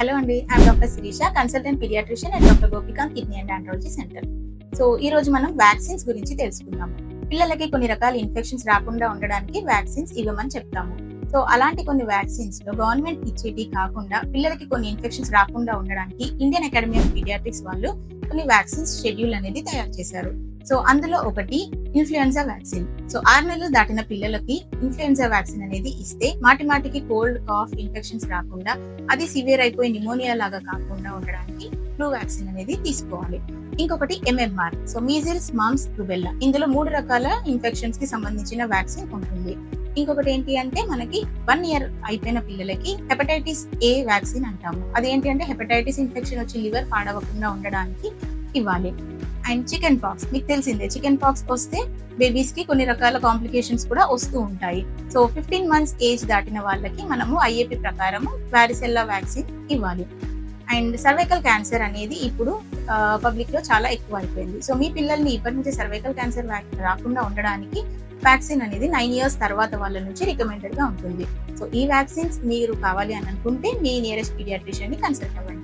Hello అండి, I'm doctor Shirisha, consultant paediatrician and doctor Gopikanth kidney and andrology centre. So ఈ రోజు మనం వ్యాక్సిన్స్ గురించి తెలుసుకుందాము. పిల్లలకి కొన్ని రకాల ఇన్ఫెక్షన్స్ రాకుండా ఉండడానికి వ్యాక్సిన్స్ ఇవ్వమని చెప్తాము. సో అలాంటి కొన్ని వ్యాక్సిన్స్ లో గవర్నమెంట్ ఇచ్చేటి కాకుండా పిల్లలకి కొన్ని ఇన్ఫెక్షన్స్ రాకుండా ఉండడానికి ఇండియన్ అకాడమీ ఆఫ్ పీడియాట్రిక్స్ వాళ్ళు కొన్ని వ్యాక్సిన్స్ షెడ్యూల్ అనేది తయారు చేశారు. సో అందులో ఒకటి ఇన్ఫ్లుయెన్జా వ్యాక్సిన్. సో 6 నెలలు దాటిన పిల్లలకి ఇన్ఫ్లుయెన్జా వ్యాక్సిన్ అనేది ఇస్తే మాటికి కోల్డ్, కాఫ్, ఇన్ఫెక్షన్స్ రాకుండా అది సివియర్ అయిపోయి నిమోనియా లాగా కాకుండా ఉండడానికి ఫ్లూ వ్యాక్సిన్ అనేది తీసుకోవాలి. ఇంకొకటి MMR, so measles, mumps, rubella. ఇందులో 3 రకాల ఇన్ఫెక్షన్స్ కి సంబంధించిన వ్యాక్సిన్ ఉంటుంది. ఇంకొకటి ఏంటి అంటే మనకి 1 ఇయర్ అయిపోయిన పిల్లలకి హెపటైటిస్ A వ్యాక్సిన్ అంటాము. అదేంటి అంటే హెపటైటిస్ ఇన్ఫెక్షన్ వచ్చి లివర్ పాడవకుండా ఉండడానికి ఇవ్వాలి. అండ్ చికెన్ పాక్స్, మీకు తెలిసిందే, చికెన్ పాక్స్ వస్తే బేబీస్ కి కొన్ని రకాల కాంప్లికేషన్స్ కూడా వస్తూ ఉంటాయి. సో 15 మంత్స్ ఏజ్ దాటిన వాళ్ళకి మనము IAP ప్రకారము వారిసెల్లా వ్యాక్సిన్ ఇవ్వాలి. అండ్ సర్వైకల్ క్యాన్సర్ అనేది ఇప్పుడు పబ్లిక్ లో చాలా ఎక్కువ అయిపోయింది. సో మీ పిల్లల్ని ఇప్పటి నుంచి సర్వైకల్ క్యాన్సర్ రాకుండా ఉండడానికి వ్యాక్సిన్ అనేది 9 ఇయర్స్ తర్వాత వాళ్ళ నుంచి రికమెండెడ్ గా ఉంటుంది. సో ఈ వ్యాక్సిన్స్ మీరు కావాలి అని అనుకుంటే మీ నియరెస్ట్ పీడియాట్రిషియన్ ని కన్సల్ట్ అవ్వండి.